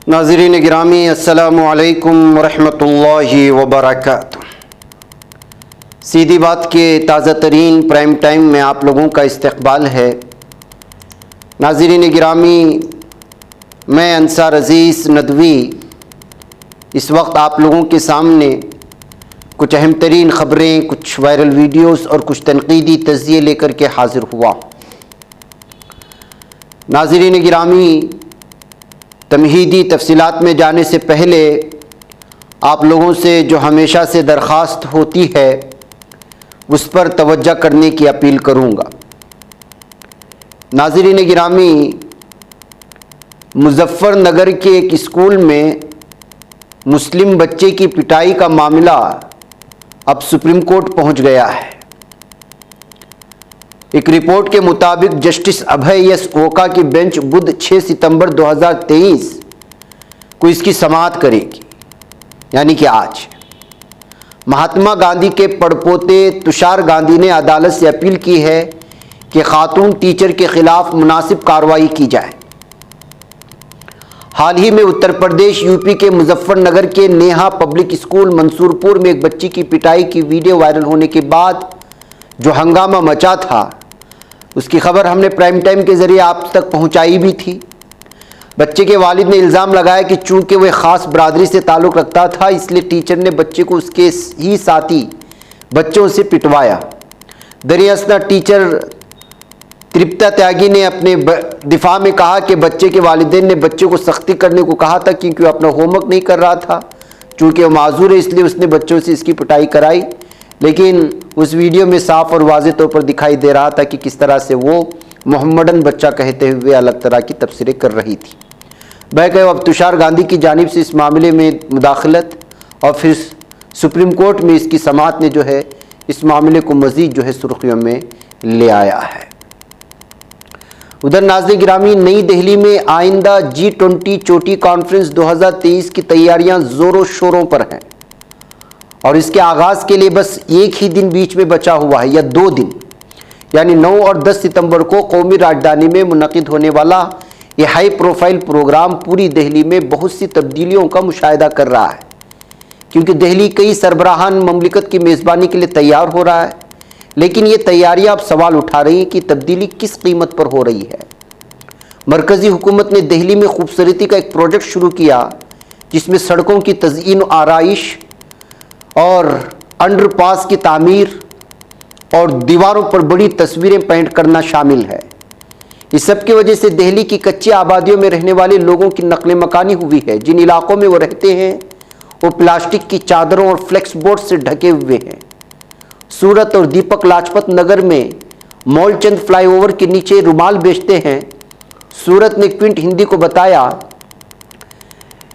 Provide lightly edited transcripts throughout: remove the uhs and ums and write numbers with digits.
ناظرین گرامی السلام علیکم ورحمۃ اللہ وبرکاتہ۔ سیدھی بات کے تازہ ترین پرائم ٹائم میں آپ لوگوں کا استقبال ہے۔ ناظرین گرامی، میں انصار عزیز ندوی اس وقت آپ لوگوں کے سامنے کچھ اہم ترین خبریں، کچھ وائرل ویڈیوز اور کچھ تنقیدی تجزیے لے کر کے حاضر ہوا۔ ناظرین گرامی، تمہیدی تفصیلات میں جانے سے پہلے آپ لوگوں سے جو ہمیشہ سے درخواست ہوتی ہے اس پر توجہ کرنے کی اپیل کروں گا۔ ناظرین گرامی، مظفر نگر کے ایک اسکول میں مسلم بچے کی پٹائی کا معاملہ اب سپریم کورٹ پہنچ گیا ہے۔ ایک رپورٹ کے مطابق جسٹس ابھے یس اوکا کی بینچ بدھ 6 ستمبر 2023 کو اس کی سماعت کرے گی، یعنی کہ آج۔ مہاتما گاندھی کے پڑپوتے تشار گاندھی نے عدالت سے اپیل کی ہے کہ خاتون ٹیچر کے خلاف مناسب کارروائی کی جائے۔ حال ہی میں اتر پردیش یوپی کے مظفر نگر کے نیہا پبلک اسکول منصور پور میں ایک بچی کی پٹائی کی ویڈیو وائرل ہونے کے بعد جو ہنگامہ مچا تھا، اس کی خبر ہم نے پرائم ٹائم کے ذریعے آپ تک پہنچائی بھی تھی۔ بچے کے والد نے الزام لگایا کہ چونکہ وہ خاص برادری سے تعلق رکھتا تھا، اس لیے ٹیچر نے بچے کو اس کے ہی ساتھی بچوں سے پٹوایا۔ دراصل ٹیچر ترپتا تیاگی نے اپنے دفاع میں کہا کہ بچے کے والدین نے بچے کو سختی کرنے کو کہا تھا کیونکہ وہ اپنا ہوم ورک نہیں کر رہا تھا۔ چونکہ وہ معذور ہے، اس لیے اس نے بچوں سے اس کی پٹائی کرائی، لیکن اس ویڈیو میں صاف اور واضح طور پر دکھائی دے رہا تھا کہ کس طرح سے وہ محمدن بچہ کہتے ہوئے الگ طرح کی تبصرے کر رہی تھی۔ بہرکیف اب تشار گاندھی کی جانب سے اس معاملے میں مداخلت اور پھر سپریم کورٹ میں اس کی سماعت نے جو ہے اس معاملے کو مزید جو ہے سرخیوں میں لے آیا ہے۔ ادھر ناظرین گرامی، نئی دہلی میں آئندہ G20 چوٹی کانفرنس 2023 کی تیاریاں زور و شوروں پر ہیں، اور اس کے آغاز کے لیے بس ایک ہی دن بیچ میں بچا ہوا ہے، یا 2 دن، یعنی 9 اور 10 ستمبر کو قومی راجدھانی میں منعقد ہونے والا یہ ہائی پروفائل پروگرام پوری دہلی میں بہت سی تبدیلیوں کا مشاہدہ کر رہا ہے، کیونکہ دہلی کئی سربراہان مملکت کی میزبانی کے لیے تیار ہو رہا ہے۔ لیکن یہ تیاریاں اب سوال اٹھا رہی ہیں کہ تبدیلی کس قیمت پر ہو رہی ہے۔ مرکزی حکومت نے دہلی میں خوبصورتی کا ایک پروجیکٹ شروع کیا جس میں سڑکوں کی تزئین و آرائش اور انڈر پاس کی تعمیر اور دیواروں پر بڑی تصویریں پینٹ کرنا شامل ہے۔ اس سب کی وجہ سے دہلی کی کچی آبادیوں میں رہنے والے لوگوں کی نقل مکانی ہوئی ہے۔ جن علاقوں میں وہ رہتے ہیں وہ پلاسٹک کی چادروں اور فلیکس بورڈ سے ڈھکے ہوئے ہیں۔ سورت اور دیپک لاجپت نگر میں مول چند فلائی اوور کے نیچے رومال بیچتے ہیں۔ سورت نے کوئنٹ ہندی کو بتایا،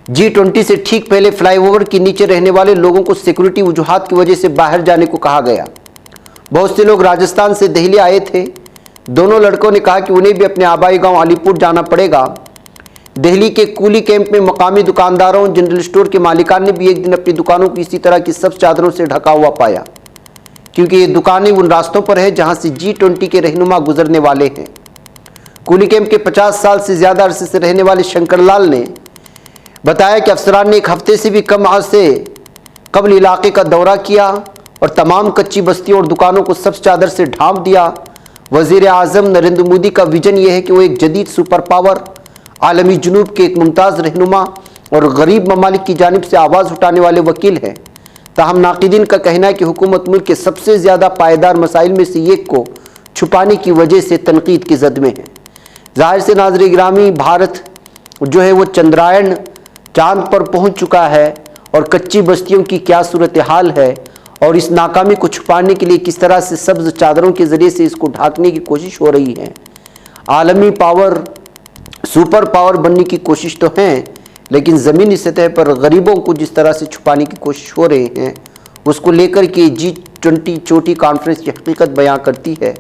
G20 سے ٹھیک پہلے فلائی اوور کے نیچے رہنے والے لوگوں کو سیکورٹی وجوہات کی وجہ سے باہر جانے کو کہا گیا۔ بہت سے لوگ راجستھان سے دہلی آئے تھے۔ دونوں لڑکوں نے کہا کہ انہیں بھی اپنے آبائی گاؤں علی پور جانا پڑے گا۔ دہلی کے کولی کیمپ میں مقامی دکانداروں، جنرل اسٹور کے مالکان نے بھی ایک دن اپنی دکانوں کو اسی طرح کی سبز چادروں سے ڈھکا ہوا پایا، کیونکہ یہ دکانیں ان راستوں پر ہیں جہاں سے G20 کے رہنما گزرنے والے ہیں۔ کولی کیمپ کے 50 سال سے زیادہ عرصے سے رہنے والے شنکر لال نے بتایا کہ افسران نے ایک ہفتے سے بھی کم عرصے قبل علاقے کا دورہ کیا اور تمام کچی بستیوں اور دکانوں کو سبز چادر سے ڈھانپ دیا۔ وزیر اعظم نریندر مودی کا ویژن یہ ہے کہ وہ ایک جدید سپر پاور، عالمی جنوب کے ایک ممتاز رہنما اور غریب ممالک کی جانب سے آواز اٹھانے والے وکیل ہیں۔ تاہم ناقدین کا کہنا ہے کہ حکومت ملک کے سب سے زیادہ پائیدار مسائل میں سے ایک کو چھپانے کی وجہ سے تنقید کی زد میں ہے۔ ظاہر سے ناظرین گرامی، بھارت جو ہے وہ چندرائن چاند پر پہنچ چکا ہے، اور کچی بستیوں کی کیا صورتحال ہے اور اس ناکامی کو چھپانے کے لیے کس طرح سے سبز چادروں کے ذریعے سے اس کو ڈھانکنے کی کوشش ہو رہی ہے۔ عالمی پاور، سپر پاور بننے کی کوشش تو ہے، لیکن زمینی سطح پر غریبوں کو جس طرح سے چھپانے کی کوشش ہو رہے ہیں اس کو لے کر کے G20 چوٹی کانفرنس کی حقیقت بیان کرتی ہے۔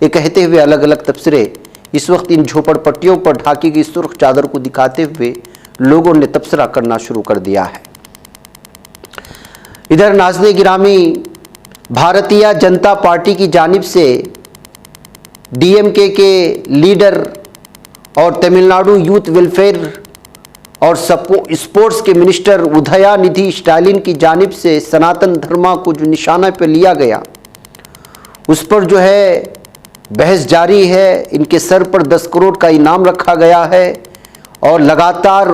یہ کہتے ہوئے الگ الگ تبصرے اس وقت ان جھوپڑ پٹیوں پر ڈھاکی گئی سرخ چادر کو دکھاتے ہوئے لوگوں نے تبصرہ کرنا شروع کر دیا ہے۔ ادھر ناظرین گرامی، بھارتیہ جنتا پارٹی کی جانب سے DMK کے لیڈر اور تمل ناڈو یوتھ ویلفیئر اور اسپورٹس کے منسٹر ادھیانidھی اسٹالن کی جانب سے سناتن دھرما کو جو نشانہ پہ لیا گیا اس پر جو ہے بحث جاری ہے. ان کے سر پر 10 کروڑ کا انعام رکھا گیا ہے اور لگاتار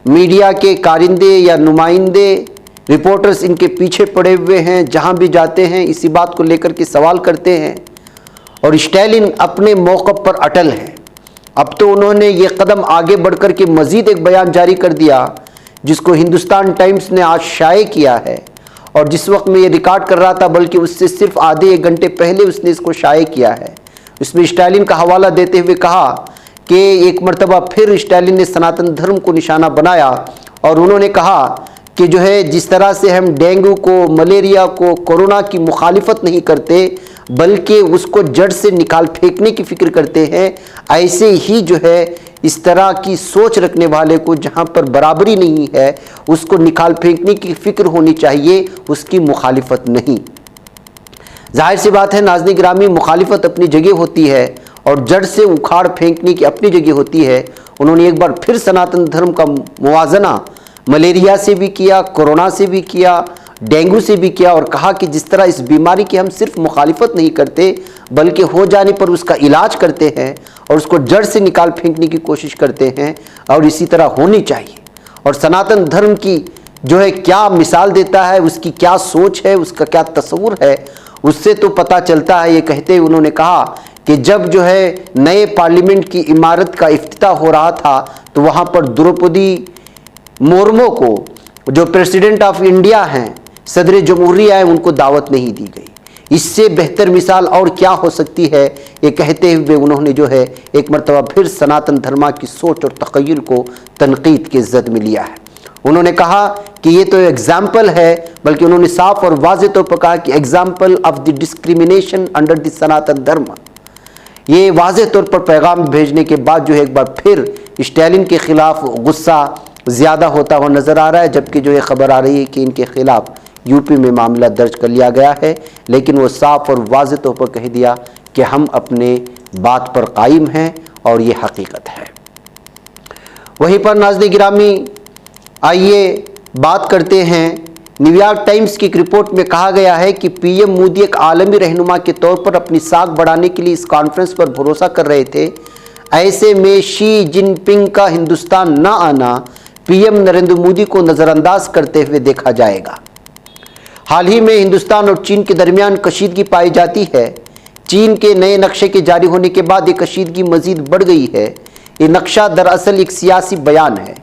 میڈیا کے کارندے یا نمائندے رپورٹرز ان کے پیچھے پڑے ہوئے ہیں. جہاں بھی جاتے ہیں اسی بات کو لے کر کے سوال کرتے ہیں اور اسٹالن اپنے موقف پر اٹل ہے. اب تو انہوں نے یہ قدم آگے بڑھ کر کے مزید ایک بیان جاری کر دیا جس کو ہندوستان ٹائمز نے آج شائع کیا ہے اور جس وقت میں یہ ریکارڈ کر رہا تھا بلکہ اس سے صرف آدھے ایک گھنٹے پہلے اس نے اس کو شائع کیا ہے. اس میں اسٹالن کا حوالہ دیتے ہوئے کہا کہ ایک مرتبہ پھر اسٹالن نے سناتن دھرم کو نشانہ بنایا اور انہوں نے کہا کہ جو ہے جس طرح سے ہم ڈینگو کو، ملیریا کو، کورونا کی مخالفت نہیں کرتے بلکہ اس کو جڑ سے نکال پھینکنے کی فکر کرتے ہیں، ایسے ہی جو ہے اس طرح کی سوچ رکھنے والے کو جہاں پر برابری نہیں ہے اس کو نکال پھینکنے کی فکر ہونی چاہیے، اس کی مخالفت نہیں. ظاہر سی بات ہے ناظرین گرامی، مخالفت اپنی جگہ ہوتی ہے اور جڑ سے اکھاڑ پھینکنے کی اپنی جگہ ہوتی ہے. انہوں نے ایک بار پھر سناتن دھرم کا موازنہ ملیریا سے بھی کیا، کورونا سے بھی کیا، ڈینگو سے بھی کیا اور کہا کہ جس طرح اس بیماری کی ہم صرف مخالفت نہیں کرتے بلکہ ہو جانے پر اس کا علاج کرتے ہیں اور اس کو جڑ سے نکال پھینکنے کی کوشش کرتے ہیں اور اسی طرح ہونی چاہیے. اور سناتن دھرم کی جو ہے کیا مثال دیتا ہے، اس کی کیا سوچ ہے، اس کا کیا تصور ہے، اس سے تو پتہ چلتا ہے. یہ کہتے انہوں نے کہا کہ جب جو ہے نئے پارلیمنٹ کی عمارت کا افتتاح ہو رہا تھا تو وہاں پر دروپدی مورمو کو جو پریزیڈنٹ آف انڈیا ہیں، صدر جمہوریہ ہیں، ان کو دعوت نہیں دی گئی. اس سے بہتر مثال اور کیا ہو سکتی ہے، یہ کہتے ہوئے انہوں نے جو ہے ایک مرتبہ پھر سناتن دھرما کی سوچ اور تخیل کو تنقید کے زد میں لیا ہے. انہوں نے کہا کہ یہ تو ایگزامپل ہے، بلکہ انہوں نے صاف اور واضح طور پر کہا کہ example of the discrimination under the Sanatan Dharma. یہ واضح طور پر پیغام بھیجنے کے بعد جو ہے ایک بار پھر اسٹالن کے خلاف غصہ زیادہ ہوتا ہوا نظر آ رہا ہے، جبکہ جو یہ خبر آ رہی ہے کہ ان کے خلاف یو پی میں معاملہ درج کر لیا گیا ہے. لیکن وہ صاف اور واضح طور پر کہہ دیا کہ ہم اپنے بات پر قائم ہیں اور یہ حقیقت ہے. وہیں پر ناظرین گرامی آئیے بات کرتے ہیں. نیو یارک ٹائمز کی ایک رپورٹ میں کہا گیا ہے کہ پی ایم مودی ایک عالمی رہنما کے طور پر اپنی ساکھ بڑھانے کے لیے اس کانفرنس پر بھروسہ کر رہے تھے. ایسے میں شی جن پنگ کا ہندوستان نہ آنا پی ایم نریندر مودی کو نظر انداز کرتے ہوئے دیکھا جائے گا. حال ہی میں ہندوستان اور چین کے درمیان کشیدگی پائی جاتی ہے. چین کے نئے نقشے کے جاری ہونے کے بعد یہ کشیدگی مزید بڑھ گئی ہے. یہ نقشہ دراصل ایک سیاسی بیان ہے.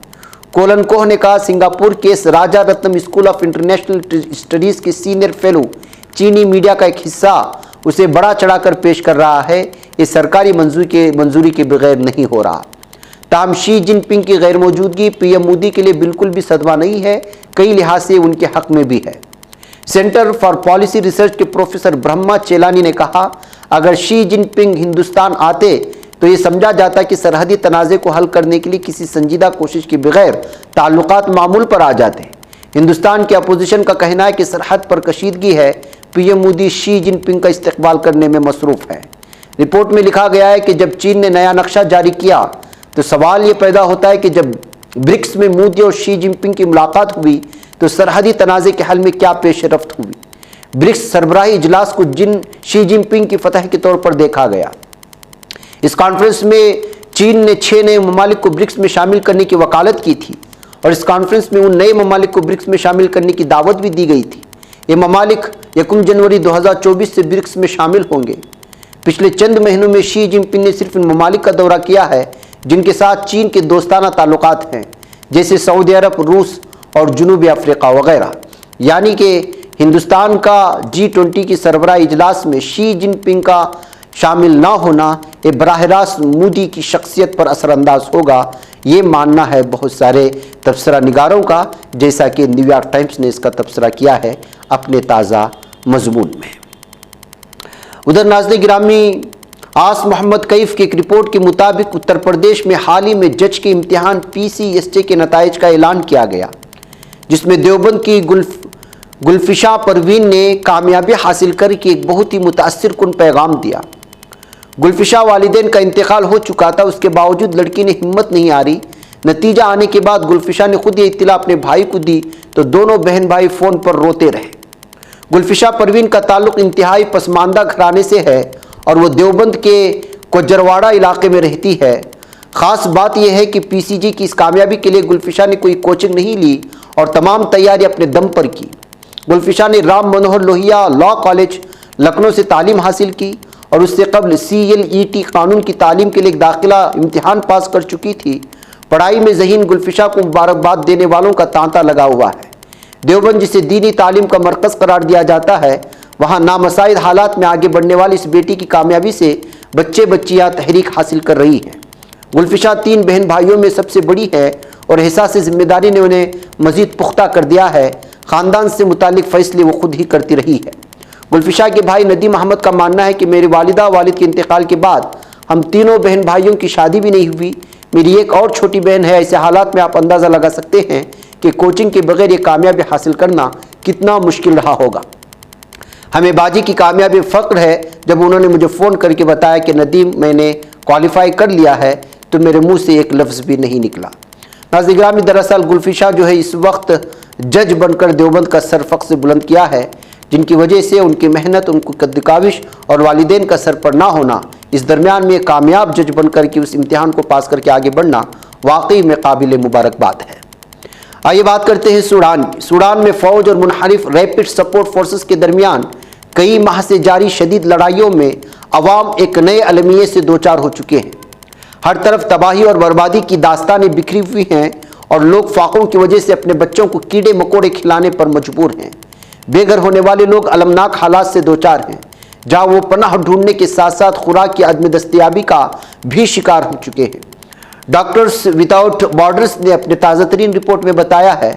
کولن کوہ نے کہا سنگاپور کے راجا Ratnam school of international studies کے سینئر فیلو چینی میڈیا کا ایک حصہ اسے بڑا چڑھا کر پیش کر رہا ہے. یہ سرکاری منظوری کے بغیر نہیں ہو رہا. تاہم شی جن پنگ کی غیر موجودگی پی ایم مودی کے لیے بالکل بھی صدمہ نہیں ہے، کئی لحاظ سے ان کے حق میں بھی ہے. سینٹر فار پالیسی ریسرچ کے پروفیسر برہما چیلانی نے کہا اگر شی جن پنگ ہندوستان آتے تو یہ سمجھا جاتا کہ سرحدی تنازع کو حل کرنے کے لیے کسی سنجیدہ کوشش کے بغیر تعلقات معمول پر آ جاتے. ہندوستان کی اپوزیشن کا کہنا ہے کہ سرحد پر کشیدگی ہے. پی ایم مودی شی جن پنگ کا استقبال کرنے میں مصروف ہے. رپورٹ میں لکھا گیا ہے کہ جب چین نے نیا نقشہ جاری کیا تو سوال یہ پیدا ہوتا ہے کہ جب برکس میں مودی اور شی جن پنگ کی ملاقات ہوئی تو سرحدی تنازع کے حل میں کیا پیش رفت ہوئی. برکس سربراہی اجلاس کو شی جن پنگ کی فتح کے طور پر دیکھا گیا. اس کانفرنس میں چین نے 6 نئے ممالک کو برکس میں شامل کرنے کی وکالت کی تھی اور اس کانفرنس میں ان نئے ممالک کو برکس میں شامل کرنے کی دعوت بھی دی گئی تھی. یہ ممالک 1 جنوری 2024 سے برکس میں شامل ہوں گے. پچھلے چند مہینوں میں شی جن پنگ نے صرف ان ممالک کا دورہ کیا ہے جن کے ساتھ چین کے دوستانہ تعلقات ہیں، جیسے سعودی عرب، روس اور جنوبی افریقہ وغیرہ. یعنی کہ ہندوستان کا G20 کی سربراہ اجلاس میں شی جن پنگ کا شامل نہ ہونا یہ براہ راست مودی کی شخصیت پر اثر انداز ہوگا، یہ ماننا ہے بہت سارے تبصرہ نگاروں کا، جیسا کہ نیو یارک ٹائمز نے اس کا تبصرہ کیا ہے اپنے تازہ مضمون میں. ادھر ناظرین گرامی آس محمد کیف کی ایک رپورٹ کے مطابق اتر پردیش میں حال ہی میں جج کے امتحان PCSJ کے نتائج کا اعلان کیا گیا، جس میں دیوبند کی گلفشا پروین نے کامیابی حاصل کر کے ایک بہت ہی متاثر کن پیغام دیا. گلفشا والدین کا انتقال ہو چکا تھا، اس کے باوجود لڑکی نے ہمت نہیں ہاری. نتیجہ آنے کے بعد گلفشا نے خود یہ اطلاع اپنے بھائی کو دی تو دونوں بہن بھائی فون پر روتے رہے۔ گلفشا پروین کا تعلق انتہائی پسماندہ گھرانے سے ہے اور وہ دیوبند کے کوجرواڑہ علاقے میں رہتی ہے۔ خاص بات یہ ہے کہ پی سی جی کی اس کامیابی کے لیے گلفشا نے کوئی کوچنگ نہیں لی اور تمام تیاری اپنے دم پر کی۔ گلفشا نے رام منوہر لوہیا لاء کالج لکھنؤ سے تعلیم حاصل کی اور اس سے قبل CLET قانون کی تعلیم کے لیے ایک داخلہ امتحان پاس کر چکی تھی۔ پڑھائی میں ذہین گلفشا کو مبارکباد دینے والوں کا تانتا لگا ہوا ہے۔ دیوبند جسے دینی تعلیم کا مرکز قرار دیا جاتا ہے، وہاں نامساعد حالات میں آگے بڑھنے والی اس بیٹی کی کامیابی سے بچے بچیاں تحریک حاصل کر رہی ہیں۔ گلفشا 3 بہن بھائیوں میں سب سے بڑی ہے اور احساس ذمہ داری نے انہیں مزید پختہ کر دیا ہے۔ خاندان سے متعلق فیصلے وہ خود ہی کرتی رہی ہے۔ گلفشا کے بھائی ندیم احمد کا ماننا ہے کہ میری والدہ والد کے انتقال کے بعد ہم تینوں بہن بھائیوں کی شادی بھی نہیں ہوئی۔ میری ایک اور چھوٹی بہن ہے۔ ایسے حالات میں آپ اندازہ لگا سکتے ہیں کہ کوچنگ کے بغیر یہ کامیابی حاصل کرنا کتنا مشکل رہا ہوگا۔ ہمیں باجی کی کامیابی فخر ہے جب انہوں نے مجھے فون کر کے بتایا کہ ندیم میں نے کوالیفائی کر لیا ہے تو میرے منہ سے ایک لفظ بھی نہیں نکلا۔ ناظرین گرامی، دراصل گلفشا جو ہے اس وقت جج بن کر دیوبند کا سر فخر سے بلند کیا ہے، جن کی وجہ سے ان کی محنت، ان کو قد کاوش اور والدین کا سر پر نہ ہونا، اس درمیان میں کامیاب جج بن کر کے اس امتحان کو پاس کر کے آگے بڑھنا واقعی میں قابل مبارکباد ہے۔ آئیے بات کرتے ہیں سوڈان کی۔ سوڈان میں فوج اور منحرف ریپڈ سپورٹ فورسز کے درمیان کئی ماہ سے جاری شدید لڑائیوں میں عوام ایک نئے المیے سے دوچار ہو چکے ہیں۔ ہر طرف تباہی اور بربادی کی داستانیں بکھری ہوئی ہیں اور لوگ فاقوں کی وجہ سے اپنے بچوں کو کیڑے مکوڑے کھلانے پر مجبور ہیں۔ بے گھر ہونے والے لوگ المناک حالات سے دوچار ہیں، جہاں وہ پناہ ڈھونڈنے کے ساتھ ساتھ خوراک کی عدم دستیابی کا بھی شکار ہو چکے ہیں۔ ڈاکٹرز وداؤٹ بارڈرز نے اپنے تازہ ترین رپورٹ میں بتایا ہے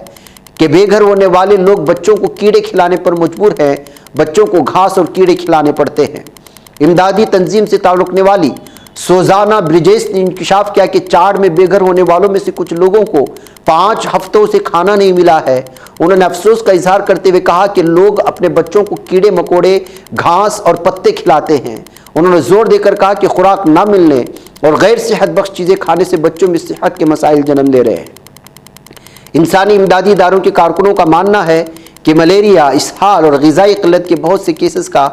کہ بے گھر ہونے والے لوگ بچوں کو کیڑے کھلانے پر مجبور ہیں، بچوں کو گھاس اور کیڑے کھلانے پڑتے ہیں۔ امدادی تنظیم سے تعلق رکھنے والی سوزانا برجیس نے انکشاف کیا کہ چاڑ میں بے گھر ہونے والوں میں سے کچھ لوگوں کو 5 ہفتوں سے کھانا نہیں ملا ہے۔ انہوں نے افسوس کا اظہار کرتے ہوئے کہا کہ لوگ اپنے بچوں کو کیڑے مکوڑے، گھاس اور پتے کھلاتے ہیں۔ انہوں نے زور دے کر کہا کہ خوراک نہ ملنے اور غیر صحت بخش چیزیں کھانے سے بچوں میں صحت کے مسائل جنم لے رہے ہیں۔ انسانی امدادی اداروں کے کارکنوں کا ماننا ہے کہ ملیریا، اسہال اور غذائی قلت کے بہت سے کیسز کا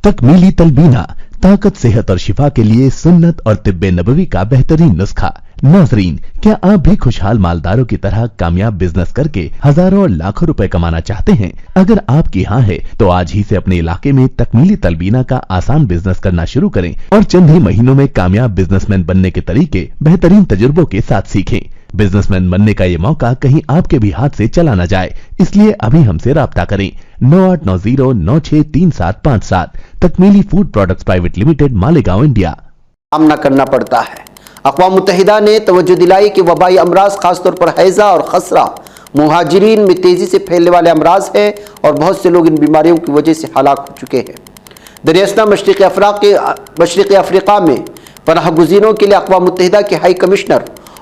تکمیلی تلبینہ، طاقت، صحت اور شفا کے لیے سنت اور طب نبوی کا بہترین نسخہ۔ ناظرین، کیا آپ بھی خوشحال مالداروں کی طرح کامیاب بزنس کر کے ہزاروں اور لاکھوں روپے کمانا چاہتے ہیں؟ اگر آپ کی ہاں ہے تو آج ہی سے اپنے علاقے میں تکمیلی تلبینہ کا آسان بزنس کرنا شروع کریں اور چند ہی مہینوں میں کامیاب بزنس مین بننے کے طریقے بہترین تجربوں کے ساتھ سیکھیں۔ بزنس مین بننے کا یہ موقع کہیں آپ کے بھی ہاتھ سے چلا نہ جائے، اس لیے ابھی ہم سے رابطہ کریں۔ 9890963757 Takmili food products private limited, Malegaon, India. سامنا کرنا پڑتا ہے۔ اقوام متحدہ نے توجہ دلائی کہ وبائی امراض، خاص طور پر ہیضہ اور خسرہ، مہاجرین میں تیزی سے پھیلنے والے امراض ہیں اور بہت سے لوگ ان بیماریوں کی وجہ سے ہلاک ہو چکے ہیں۔ دریاستہ مشرقی افریقہ میں پناہ گزینوں کے لیے اقوام متحدہ کے ہائی کمشنر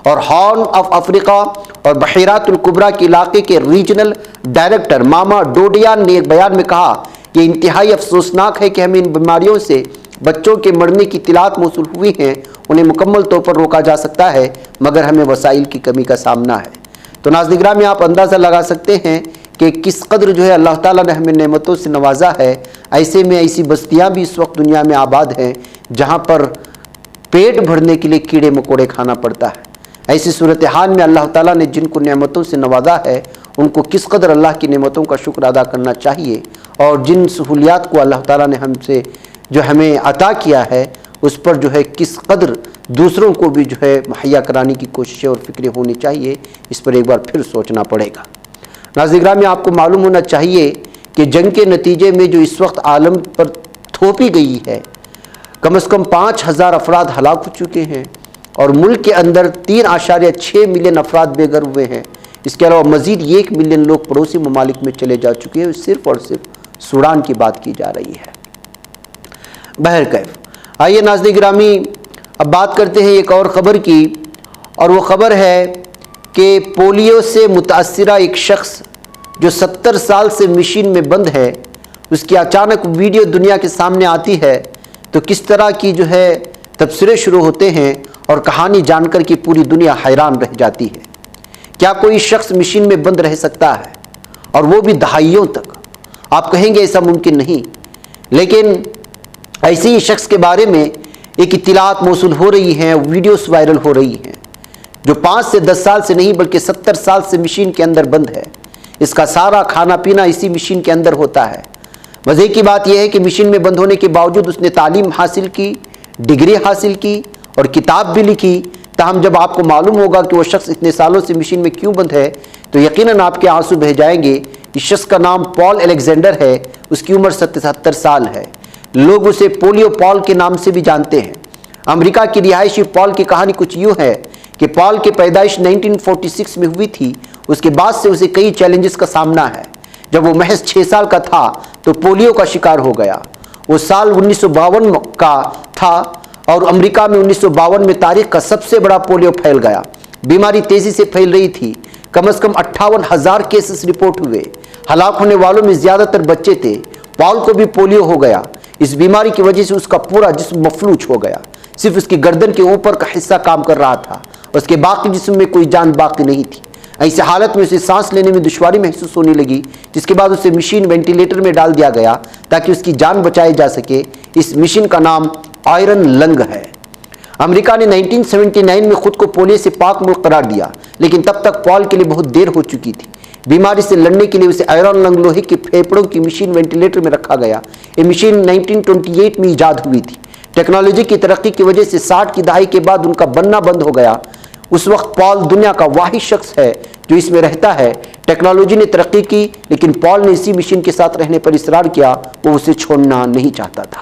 اور ہارن آف افریقہ اور بحیرات الکبریٰ کے علاقے کے ریجنل ڈائریکٹر ماما ڈوڈیان نے ایک بیان میں کہا کہ انتہائی افسوسناک ہے کہ ہمیں ان بیماریوں سے بچوں کے مرنے کی اطلاعات موصول ہوئی ہیں۔ انہیں مکمل طور پر روکا جا سکتا ہے مگر ہمیں وسائل کی کمی کا سامنا ہے۔ تو ناظرین گرامی، آپ اندازہ لگا سکتے ہیں کہ کس قدر جو ہے اللہ تعالیٰ نے ہمیں نعمتوں سے نوازا ہے۔ ایسے میں ایسی بستیاں بھی اس وقت دنیا میں آباد ہیں جہاں پر پیٹ بھرنے کے لیے کیڑے مکوڑے کھانا پڑتا ہے۔ ایسی صورتحال میں اللہ تعالیٰ نے جن کو نعمتوں سے نوازا ہے ان کو کس قدر اللہ کی نعمتوں کا شکر ادا کرنا چاہیے، اور جن سہولیات کو اللہ تعالیٰ نے ہمیں عطا کیا ہے اس پر جو ہے کس قدر دوسروں کو بھی جو ہے مہیا کرانے کی کوششیں اور فکریں ہونی چاہیے، اس پر ایک بار پھر سوچنا پڑے گا۔ ناظرین گرامی، آپ کو معلوم ہونا چاہیے کہ جنگ کے نتیجے میں جو اس وقت عالم پر تھوپی گئی ہے، کم از کم 5000 افراد ہلاک ہو چکے ہیں اور ملک کے اندر 3.6 ملین افراد بے گھر ہوئے ہیں۔ اس کے علاوہ مزید 1 ملین لوگ پڑوسی ممالک میں چلے جا چکے ہیں۔ صرف اور صرف سوڈان کی بات کی جا رہی ہے۔ بہرکیف، آئیے ناظرین گرامی اب بات کرتے ہیں ایک اور خبر کی، اور وہ خبر ہے کہ پولیو سے متاثرہ ایک شخص جو 70 سال سے مشین میں بند ہے، اس کی اچانک ویڈیو دنیا کے سامنے آتی ہے تو کس طرح کی جو ہے تبصرے شروع ہوتے ہیں اور کہانی جان کر کے پوری دنیا حیران رہ جاتی ہے۔ کیا کوئی شخص مشین میں بند رہ سکتا ہے، اور وہ بھی دہائیوں تک؟ آپ کہیں گے ایسا ممکن نہیں، لیکن ایسے ہی شخص کے بارے میں ایک اطلاعات موصول ہو رہی ہیں، ویڈیوز وائرل ہو رہی ہیں، جو 5 سے 10 سال سے نہیں بلکہ 70 سال سے مشین کے اندر بند ہے۔ اس کا سارا کھانا پینا اسی مشین کے اندر ہوتا ہے۔ مزے کی بات یہ ہے کہ مشین میں بند ہونے کے باوجود اس نے تعلیم حاصل کی، ڈگری حاصل کی اور کتاب بھی لکھی، تاہم جب آپ کو معلوم ہوگا کہ وہ شخص اتنے سالوں سے مشین میں کیوں بند ہے تو یقیناً آپ کے آنسو بہہ جائیں گے۔ اس شخص کا نام پال الیگزینڈر ہے، اس کی عمر 77 سال ہے۔ لوگ اسے پولیو پال کے نام سے بھی جانتے ہیں۔ امریکہ کی رہائشی پال کی کہانی کچھ یوں ہے کہ پال کی پیدائش 1946 میں ہوئی تھی۔ اس کے بعد سے اسے کئی چیلنجز کا سامنا ہے۔ جب وہ محض 6 سال کا تھا تو پولیو کا شکار ہو گیا۔ وہ سال 1952 کا تھا اور امریکہ میں 1952 میں تاریخ کا سب سے بڑا پولیو پھیل گیا۔ بیماری تیزی سے پھیل رہی تھی، کم از کم 58,000 کیسز رپورٹ ہوئے۔ ہلاک ہونے والوں میں زیادہ تر بچے تھے۔ پال کو بھی پولیو ہو گیا۔ اس بیماری کی وجہ سے اس کا پورا جسم مفلوج ہو گیا، صرف اس کی گردن کے اوپر کا حصہ کام کر رہا تھا، اس کے باقی جسم میں کوئی جان باقی نہیں تھی۔ ایسی حالت میں اسے سانس لینے میں دشواری محسوس ہونے لگی، جس کے بعد اسے مشین وینٹیلیٹر میں ڈال دیا گیا تاکہ اس کی جان بچائی جا سکے۔ اس مشین کا نام آئرن لنگ ہے۔ امریکہ نے 1979 میں خود کو پولیو سے پاک ملک قرار دیا، لیکن تب تک پال کے لیے بہت دیر ہو چکی تھی۔ بیماری سے لڑنے کے لیے اسے آئرن لنگ لوہے کے پھیپھڑوں کی مشین وینٹیلیٹر میں رکھا گیا۔ یہ مشین 1928 میں ایجاد ہوئی تھی۔ ٹیکنالوجی کی ترقی کی وجہ سے 60 کی دہائی کے بعد ان کا بننا بند ہو گیا۔ اس وقت پال دنیا کا واحد شخص ہے جو اس میں رہتا ہے۔ ٹیکنالوجی نے ترقی کی، لیکن پال نے اسی مشین کے ساتھ رہنے پر اصرار کیا، وہ اسے چھوڑنا نہیں چاہتا تھا۔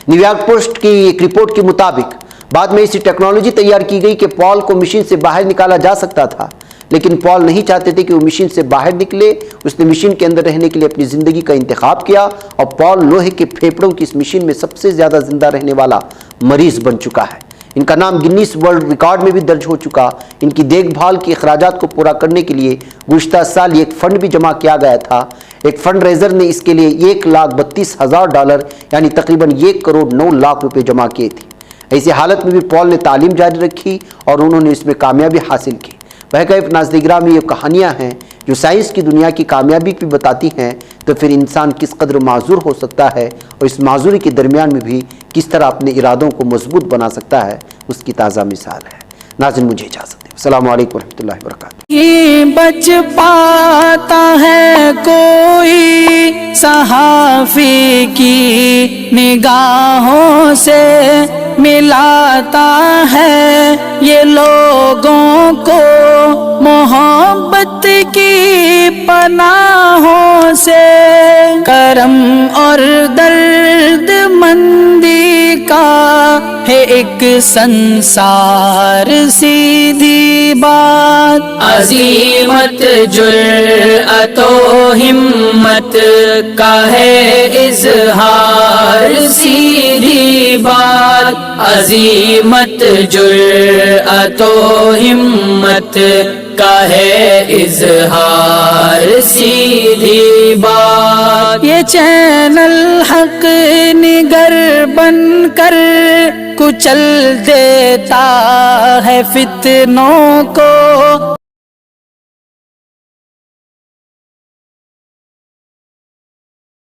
نیو یارک پوسٹ کی ایک رپورٹ کے مطابق بعد میں ایسی ٹیکنالوجی تیار کی گئی کہ پال کو مشین سے باہر نکالا جا سکتا تھا، لیکن پال نہیں چاہتے تھے کہ وہ مشین سے باہر نکلے۔ اس نے مشین کے اندر رہنے کے لیے اپنی زندگی کا انتخاب کیا، اور پال لوہے کے پھیپھڑوں کی اس مشین میں سب سے زیادہ زندہ رہنے والا مریض بن چکا ہے۔ ان کا نام گنیس ورلڈ ریکارڈ میں بھی درج ہو چکا۔ ان کی دیکھ بھال کے اخراجات کو پورا کرنے کے لیے گزشتہ سال ایک فنڈ بھی جمع کیا گیا تھا۔ ایک فنڈ ریزر نے اس کے لیے $1,32,000 یعنی تقریباً 1,09,00,000 روپے جمع کیے تھے۔ ایسی حالت میں بھی پال نے تعلیم جاری رکھی اور انہوں نے اس میں کامیابی حاصل کی۔ بہرکیف ناظرین گرامی، یہ کہانیاں ہیں جو سائنس کی دنیا کی کامیابی بھی بتاتی ہیں، تو پھر انسان کس قدر معذور ہو سکتا ہے اور اس معذوری کے درمیان میں بھی کس طرح اپنے ارادوں کو مضبوط بنا سکتا ہے، اس کی تازہ مثال ہے۔ ناظرین مجھے اجازت دیں۔ السلام علیکم ورحمۃ اللہ وبرکاتہ۔ یہ بچ پاتا ہے کوئی صحافی کی نگاہوں سے، ملاتا ہے یہ لوگوں کو محبت کی پناہوں سے، کرم اور درد مندی کا ہے ایک سنسار سیدھی بات، عزیمت جرأت و ہمت کا ہے اظہار سیدھی بات، عزیمت جرأت و ہمت کا ہے اظہار سیدھی بات۔ یہ چینل حق نگر بن کر کچل دیتا ہے فتنوں کو،